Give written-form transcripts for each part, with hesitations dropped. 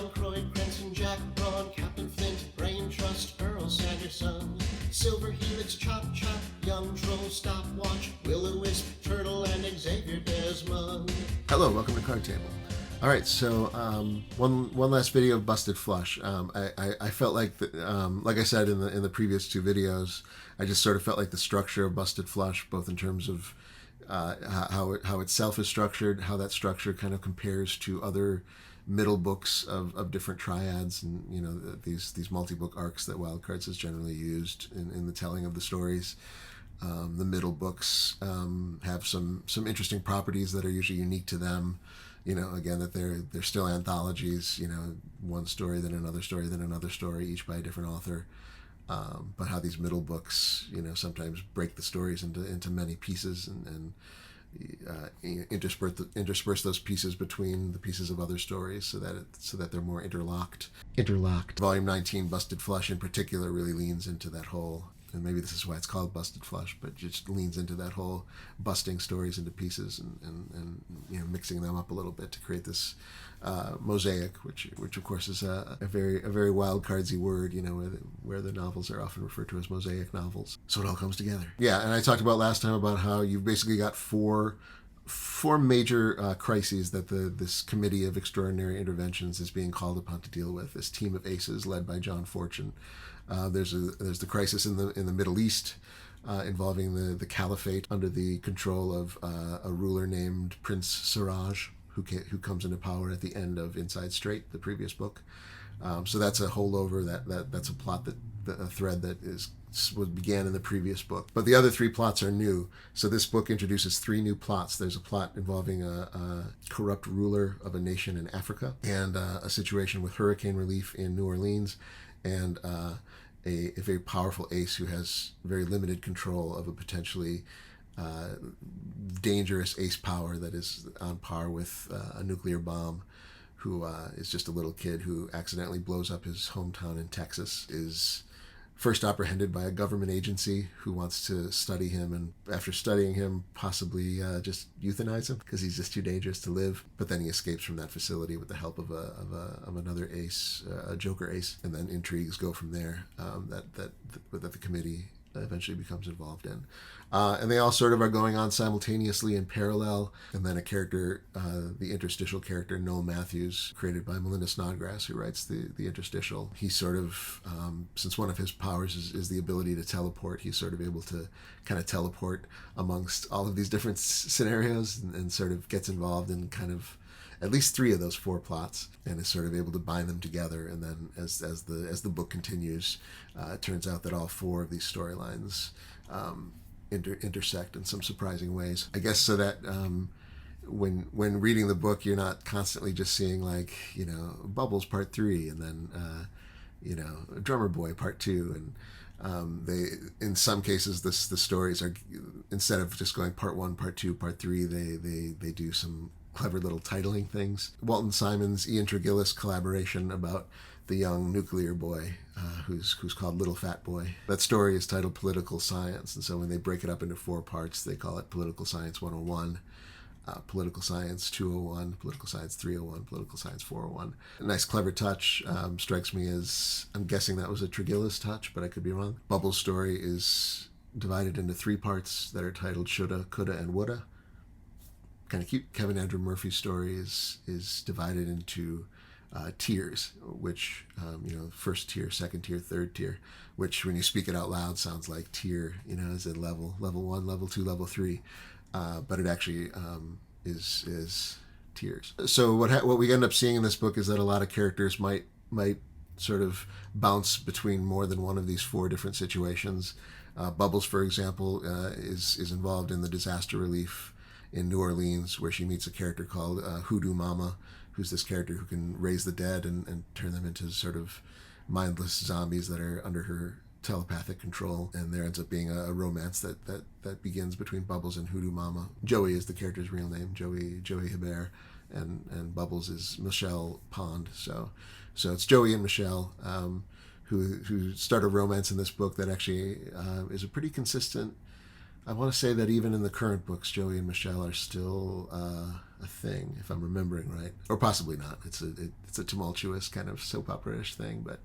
John Croy, Cranston, Jack, Braun, Captain Flint, Brain Trust, Earl Sanderson, Silver Helix, Chop Chop, Young Troll, Stopwatch, Will-O-Wisp, Turtle, and Xavier Desmond. Hello, welcome to Card Table. All right, so one last video of Busted Flush. I felt like like I said in the previous two videos, I just sort of felt like the structure of Busted Flush, both in terms of how itself is structured, how that structure kind of compares to other middle books of different triads, and these multi-book arcs that Wildcards has generally used in the telling of the stories. The middle books have some interesting properties that are usually unique to them. Again, that they're still anthologies. One story, then another story, then another story, each by a different author. But how these middle books, sometimes break the stories into many pieces and intersperse those pieces between the pieces of other stories, so that they're more interlocked. Volume 19, Busted Flush, in particular, really leans into that whole. And maybe this is why it's called Busted Flush, but just leans into that whole busting stories into pieces and mixing them up a little bit to create this mosaic, which of course is a very wild cardsy word, where the novels are often referred to as mosaic novels. So it all comes together. Yeah, and I talked about last time about how you've basically got four major crises that this committee of extraordinary interventions is being called upon to deal with. This team of aces led by John Fortune. There's the crisis in the Middle East, involving the caliphate under the control of a ruler named Prince Siraj, who comes into power at the end of Inside Straight, the previous book. So that's a holdover. That's a plot a thread that began in the previous book. But the other three plots are new. So this book introduces three new plots. There's a plot involving a corrupt ruler of a nation in Africa, and a situation with hurricane relief in New Orleans, and a very powerful ace who has very limited control of a potentially dangerous ace power that is on par with a nuclear bomb, who is just a little kid who accidentally blows up his hometown in Texas, is first apprehended by a government agency who wants to study him, and after studying him, possibly just euthanize him because he's just too dangerous to live. But then he escapes from that facility with the help of another ace, a Joker ace, and then intrigues go from there that the committee eventually becomes involved in. And they all sort of are going on simultaneously in parallel. And then a character, the interstitial character, Noel Matthews, created by Melinda Snodgrass, who writes the interstitial. He sort of, since one of his powers is the ability to teleport, he's sort of able to kind of teleport amongst all of these different scenarios, and sort of gets involved in kind of at least three of those four plots, and is sort of able to bind them together. And then as the book continues, it turns out that all four of these storylines intersect in some surprising ways. I guess so that when reading the book, you're not constantly just seeing Bubbles Part 3, and then Drummer Boy Part 2, and they, in some cases, the stories are, instead of just going Part 1, Part 2, Part 3, they do some clever little titling things. Walton Simon's Ian Tregillis collaboration about the young nuclear boy who's called Little Fat Boy. That story is titled Political Science, and so when they break it up into four parts, they call it Political Science 101, Political Science 201, Political Science 301, Political Science 401. A nice clever touch. Strikes me as, I'm guessing that was a Tregillis touch, but I could be wrong. Bubbles' story is divided into three parts that are titled Shoulda, Coulda, and Woulda. Kind of cute. Kevin Andrew Murphy's story is divided into tiers, which first tier, second tier, third tier, which when you speak it out loud sounds like tier, as in level 1, level 2, level 3, but it actually is tiers. So what we end up seeing in this book is that a lot of characters might sort of bounce between more than one of these four different situations. Bubbles, for example, is involved in the disaster relief in New Orleans, where she meets a character called Hoodoo Mama, who's this character who can raise the dead and turn them into sort of mindless zombies that are under her telepathic control. And there ends up being a romance that begins between Bubbles and Hoodoo Mama. Joey is the character's real name, Joey Hebert, and Bubbles is Michelle Pond. So it's Joey and Michelle who start a romance in this book that actually is a pretty consistent I want to say that even in the current books, Joey and Michelle are still a thing, if I'm remembering right, or possibly not. It's a tumultuous kind of soap opera-ish thing, but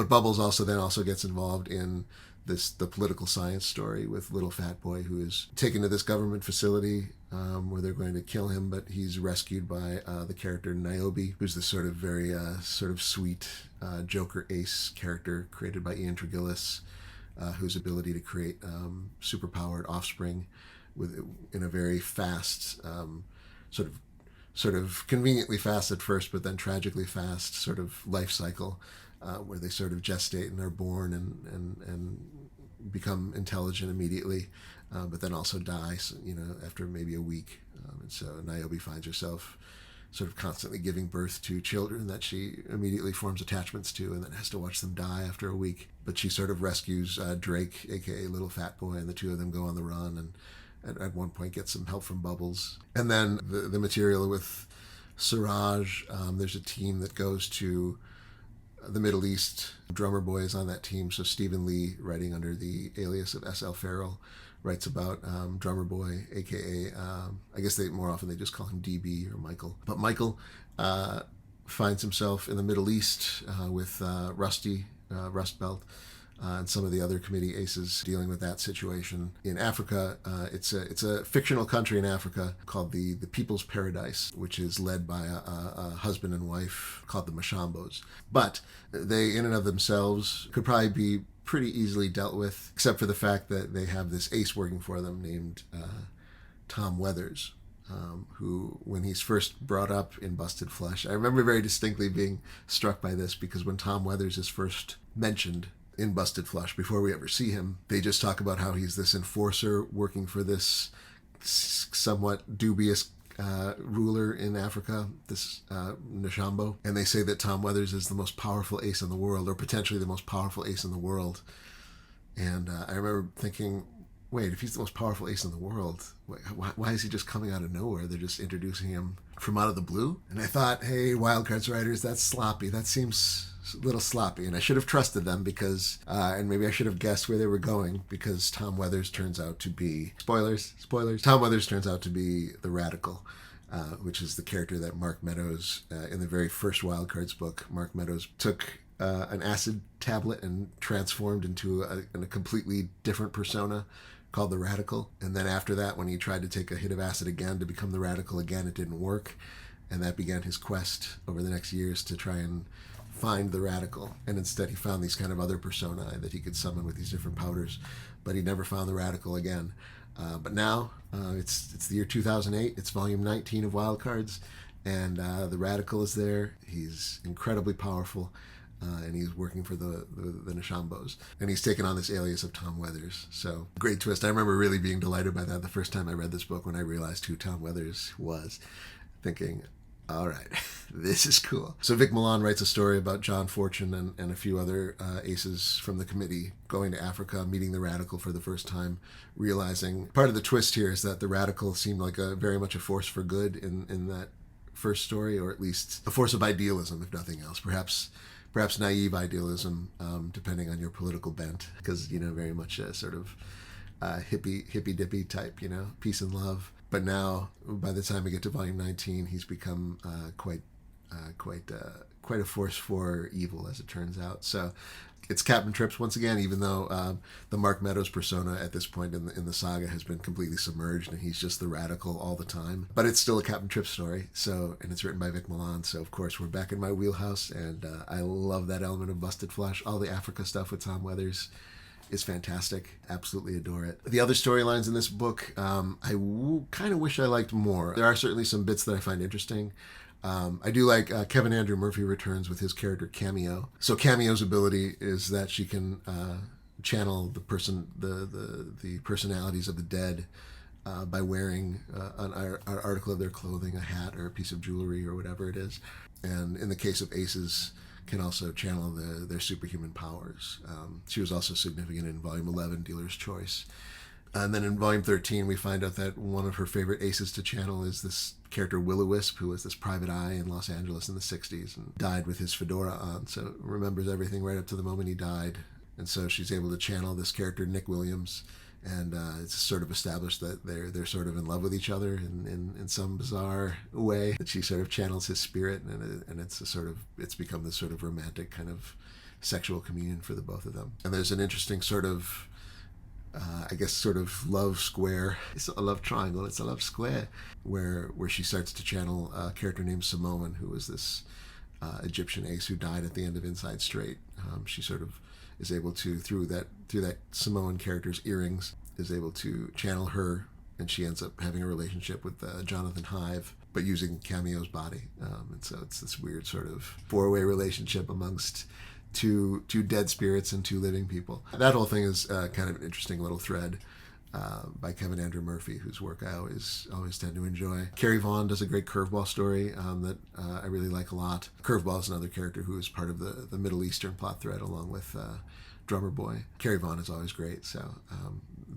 Bubbles also gets involved in the political science story with Little Fat Boy, who is taken to this government facility where they're going to kill him, but he's rescued by the character Niobe, who's this sort of very sort of sweet Joker ace character created by Ian Tregillis, whose ability to create superpowered offspring in a very fast sort of conveniently fast at first, but then tragically fast sort of life cycle, where they sort of gestate and are born and become intelligent immediately, but then also die, after maybe a week. And so Niobe finds herself sort of constantly giving birth to children that she immediately forms attachments to, and then has to watch them die after a week. But she sort of rescues Drake, aka Little Fat Boy, and the two of them go on the run, and at one point get some help from Bubbles. And then the material with Siraj, there's a team that goes to the Middle East. Drummer Boy is on that team, so Stephen Lee, writing under the alias of S.L. Farrell, writes about Drummer Boy, aka I guess more often they just call him DB or Michael. But Michael finds himself in the Middle East with Rusty, Rust Belt, and some of the other committee aces dealing with that situation. In Africa, it's a fictional country in Africa called the People's Paradise, which is led by a husband and wife called the Mashambos. But they, in and of themselves, could probably be pretty easily dealt with, except for the fact that they have this ace working for them named Tom Weathers, who, when he's first brought up in Busted Flesh, I remember very distinctly being struck by this, because when Tom Weathers is first mentioned in Busted Flesh, before we ever see him, they just talk about how he's this enforcer working for this somewhat dubious ruler in Africa, this Nshambo, and they say that Tom Weathers is the most powerful ace in the world, or potentially the most powerful ace in the world. And I remember thinking, wait, if he's the most powerful ace in the world, why is he just coming out of nowhere? They're just introducing him from out of the blue. And I thought, hey, Wildcards writers, that's sloppy. That seems a little sloppy. And I should have trusted them because, and maybe I should have guessed where they were going, because Tom Weathers turns out to be, spoilers, Tom Weathers turns out to be the Radical, which is the character that Mark Meadows, in the very first Wildcards book, Mark Meadows took an acid tablet and transformed into a completely different persona called the Radical. And then after that, when he tried to take a hit of acid again to become the Radical again, it didn't work. And that began his quest over the next years to try and find the Radical. And instead he found these kind of other personae that he could summon with these different powders, but he never found the Radical again. But now it's the year 2008. It's volume 19 of Wildcards, and the Radical is there. He's incredibly powerful. And he's working for the Nshambos. And he's taken on this alias of Tom Weathers. So, great twist. I remember really being delighted by that the first time I read this book, when I realized who Tom Weathers was, thinking, all right, this is cool. So Vic Milan writes a story about John Fortune and a few other aces from the committee going to Africa, meeting the Radical for the first time, realizing part of the twist here is that the Radical seemed like very much a force for good in that first story, or at least a force of idealism, if nothing else. Perhaps naive idealism, depending on your political bent, because, very much a sort of hippy-dippy type, peace and love. But now, by the time we get to volume 19, he's become quite a force for evil, as it turns out. So it's Captain Trips once again, even though the Mark Meadows persona at this point in the saga has been completely submerged, and he's just the Radical all the time. But it's still a Captain Trips story, and it's written by Vic Milan. So of course we're back in my wheelhouse, and I love that element of Busted Flesh. All the Africa stuff with Tom Weathers is fantastic. Absolutely adore it. The other storylines in this book, I kind of wish I liked more. There are certainly some bits that I find interesting. I do like Kevin Andrew Murphy returns with his character Cameo. So Cameo's ability is that she can channel the personalities of the dead by wearing an article of their clothing, a hat or a piece of jewelry or whatever it is. And in the case of aces, can also channel their superhuman powers. She was also significant in Volume 11, Dealer's Choice. And then in Volume 13, we find out that one of her favorite aces to channel is this character Will-O-Wisp, who was this private eye in Los Angeles in the 60s and died with his fedora on, so remembers everything right up to the moment he died. And so she's able to channel this character, Nick Williams, and it's sort of established that they're sort of in love with each other in some bizarre way. That she sort of channels his spirit, and it's become this sort of romantic kind of sexual communion for the both of them. And there's an interesting sort of I guess sort of love square. It's a love triangle. It's a love square, where she starts to channel a character named Samoan, who was this Egyptian ace who died at the end of Inside Straight. She sort of is able to through that Samoan character's earrings is able to channel her, and she ends up having a relationship with Jonathan Hive, but using Cameo's body. And so it's this weird sort of four-way relationship amongst two dead spirits and two living people. That whole thing is kind of an interesting little thread by Kevin Andrew Murphy, whose work I always tend to enjoy. Carrie Vaughn does a great Curveball story that I really like a lot. Curveball is another character who is part of the Middle Eastern plot thread, along with Drummer Boy. Carrie Vaughn is always great, so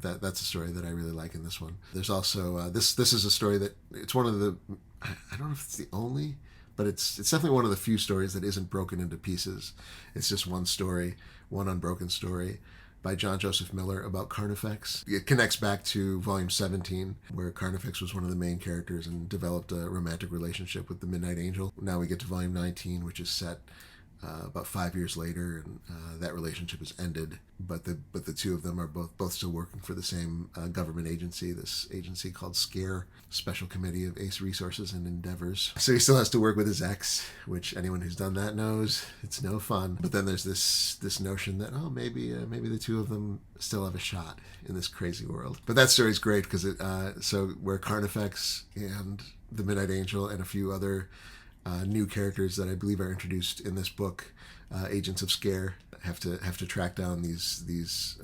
that's a story that I really like in this one. There's also this is a story that it's one of the, I don't know if it's the only, but it's definitely one of the few stories that isn't broken into pieces. It's just one story, one unbroken story by John Joseph Miller about Carnifex. It connects back to volume 17, where Carnifex was one of the main characters and developed a romantic relationship with the Midnight Angel. Now we get to volume 19, which is set about 5 years later, and that relationship has ended. But the two of them are both still working for the same government agency, this agency called SCARE, Special Committee of Ace Resources and Endeavors. So he still has to work with his ex, which anyone who's done that knows it's no fun. But then there's this notion that maybe the two of them still have a shot in this crazy world. But that story's great because so where Carnifex and the Midnight Angel and a few other new characters that I believe are introduced in this book, agents of Scare, have to track down these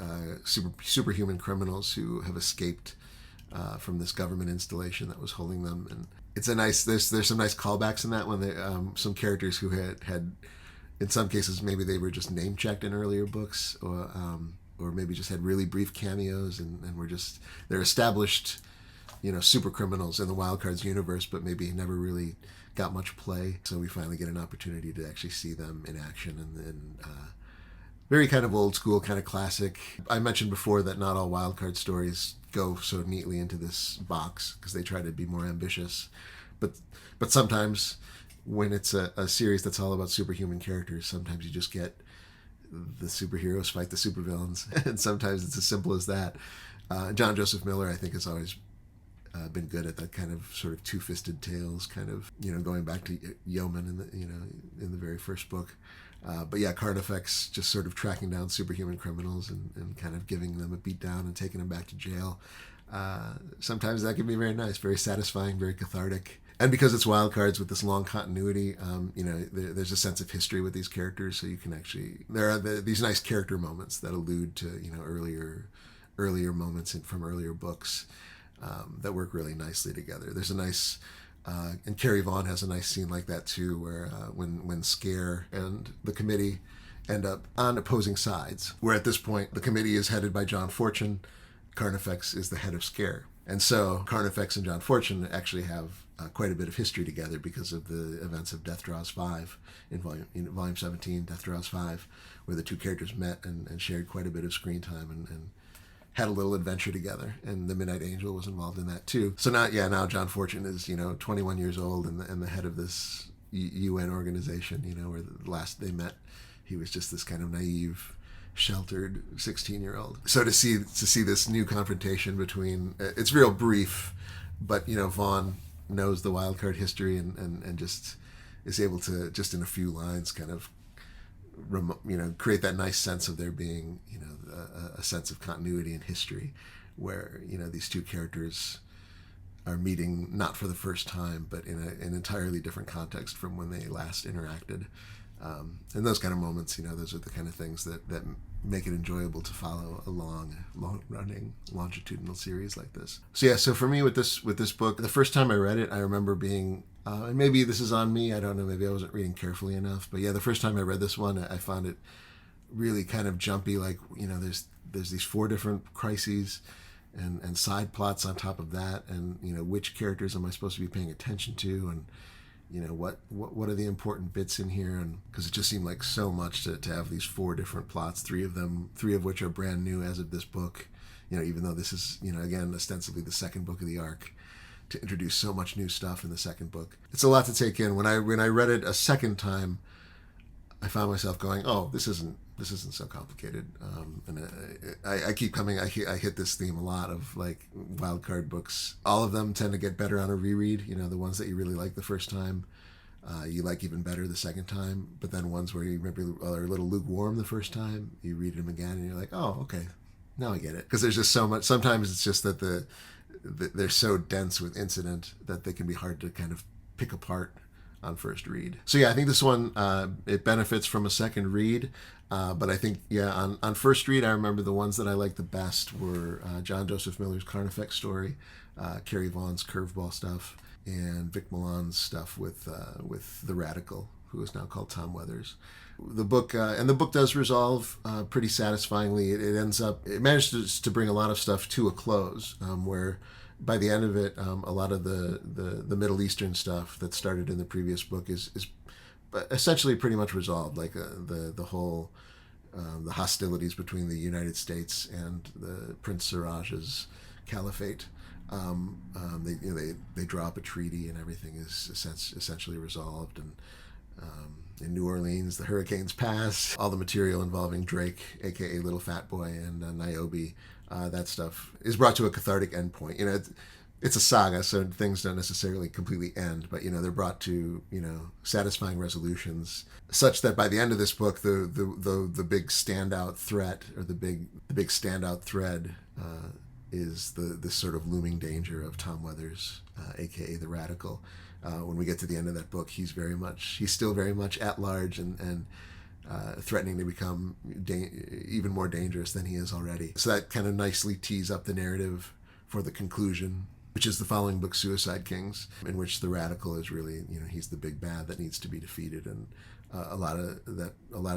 superhuman criminals who have escaped from this government installation that was holding them. And it's a nice there's some nice callbacks in that one. Some characters who had in some cases maybe they were just name checked in earlier books, or maybe just had really brief cameos and they're established super criminals in the Wildcards universe, but maybe never really got much play. So we finally get an opportunity to actually see them in action, and very kind of old school, kind of classic. I mentioned before that not all Wildcard stories go so neatly into this box because they try to be more ambitious. But sometimes when it's a series that's all about superhuman characters, sometimes you just get the superheroes fight the supervillains, and sometimes it's as simple as that. John Joseph Miller, I think, has always been good at that kind of sort of two-fisted tales, kind of going back to Yeoman in the very first book. But yeah, Carnifex just sort of tracking down superhuman criminals and kind of giving them a beat down and taking them back to jail. Sometimes that can be very nice, very satisfying, very cathartic. And because it's Wildcards with this long continuity, there's a sense of history with these characters, so you can actually there are these nice character moments that allude to earlier moments from earlier books. That work really nicely together. There's a nice, and Carrie Vaughn has a nice scene like that too, where when Scare and the committee end up on opposing sides, where at this point the committee is headed by John Fortune, Carnifex is the head of Scare. And so Carnifex and John Fortune actually have quite a bit of history together because of the events of Death Draws 5 in volume 17, Death Draws 5, where the two characters met and shared quite a bit of screen time and had a little adventure together, and the Midnight Angel was involved in that too. So now John Fortune is 21 years old and the head of this UN organization. Where the last they met, he was just this kind of naive, sheltered 16-year-old. So to see this new confrontation between, it's real brief, but Vaughn knows the Wildcard history and just is able to just in a few lines kind of create that nice sense of there being a sense of continuity in history, where these two characters are meeting not for the first time, but in an entirely different context from when they last interacted. And those kind of moments, those are the kind of things that make it enjoyable to follow a long-running longitudinal series like this. So for me with this book, the first time I read it, I remember being, and maybe this is on me, I don't know, maybe I wasn't reading carefully enough, but yeah, the first time I read this one, I found it really kind of jumpy, like, there's these 4 different crises and side plots on top of that, and which characters am I supposed to be paying attention to, and what are the important bits in here, and because it just seemed like so much to have these 4 different plots, 3 of which are brand new as of this book, even though this is, again, ostensibly the second book of the arc, to introduce so much new stuff in the second book. It's a lot to take in. When I read it a second time, I found myself going, "Oh, this isn't so complicated." And I keep coming. I hit this theme a lot of like wild card books. All of them tend to get better on a reread. The ones that you really like the first time, you like even better the second time. But then ones where you maybe are a little lukewarm the first time, you read them again and you're like, "Oh, okay, now I get it." Because there's just so much. Sometimes it's just that they're so dense with incident that they can be hard to kind of pick apart on first read. So yeah, I think this one, it benefits from a second read. But I think, on first read, I remember the ones that I liked the best were John Joseph Miller's Carnifex story, Kerry Vaughan's Curveball stuff, and Vic Milan's stuff with The Radical, who is now called Tom Weathers. The book, and the book does resolve pretty satisfyingly. It manages to bring a lot of stuff to a close, where by the end of it, a lot of the Middle Eastern stuff that started in the previous book is essentially pretty much resolved. Like the whole the hostilities between the United States and the Prince Siraj's caliphate. They draw up a treaty and everything is essentially resolved. And in New Orleans, the hurricanes pass. All the material involving Drake, aka Little Fat Boy, and Niobe, that stuff is brought to a cathartic endpoint. It's a saga, so things don't necessarily completely end, but they're brought to satisfying resolutions, such that by the end of this book, the big standout threat, or the big standout thread, is this sort of looming danger of Tom Weathers, aka the Radical. When we get to the end of that book, he's still very much at large and threatening to become even more dangerous than he is already. So that kind of nicely tees up the narrative for the conclusion, which is the following book, Suicide Kings, in which the Radical is really, he's the big bad that needs to be defeated, and a lot of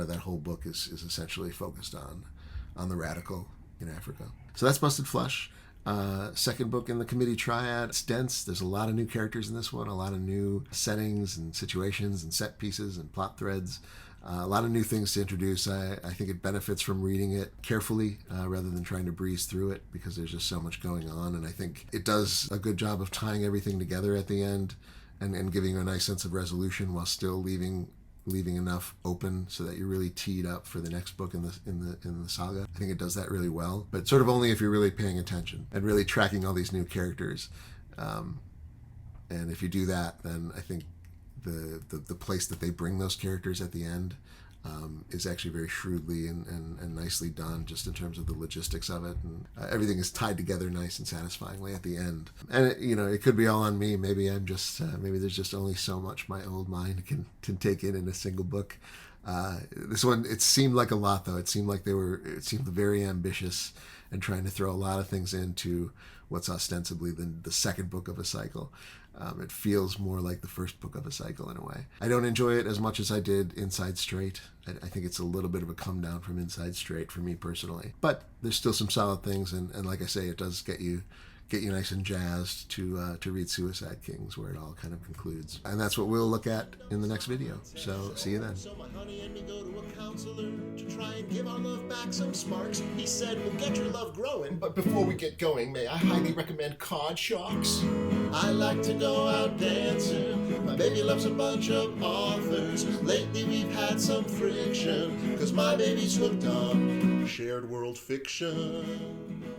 that whole book is essentially focused on the Radical in Africa. So that's Busted Flush. Second book in the Committee Triad. It's dense. There's a lot of new characters in this one, a lot of new settings and situations and set pieces and plot threads. A lot of new things to introduce. I think it benefits from reading it carefully rather than trying to breeze through it, because there's just so much going on. And I think it does a good job of tying everything together at the end and giving you a nice sense of resolution while still leaving enough open so that you're really teed up for the next book in the saga. I think it does that really well, but sort of only if you're really paying attention and really tracking all these new characters. And if you do that, then I think the place that they bring those characters at the end is actually very shrewdly and nicely done, just in terms of the logistics of it, and everything is tied together nice and satisfyingly at the end. And it could be all on me. Maybe I'm just maybe there's just only so much my old mind can take in a single book. This one, it seemed like a lot, though. It seemed very ambitious and trying to throw a lot of things into what's ostensibly the second book of a cycle. It feels more like the first book of a cycle in a way. I don't enjoy it as much as I did Inside Straight. I think it's a little bit of a come down from Inside Straight for me personally. But there's still some solid things, and like I say, it does get you nice and jazzed to read Suicide Kings, where it all kind of concludes. And that's what we'll look at in the next video. So see you then. So my honey and me go to a counselor to try and give our love back some sparks. He said, we'll get your love growing, but before we get going, may I highly recommend Cod Shocks? I like to go out dancing. My baby loves a bunch of authors. Lately we've had some friction, 'cause my baby's hooked on shared world fiction.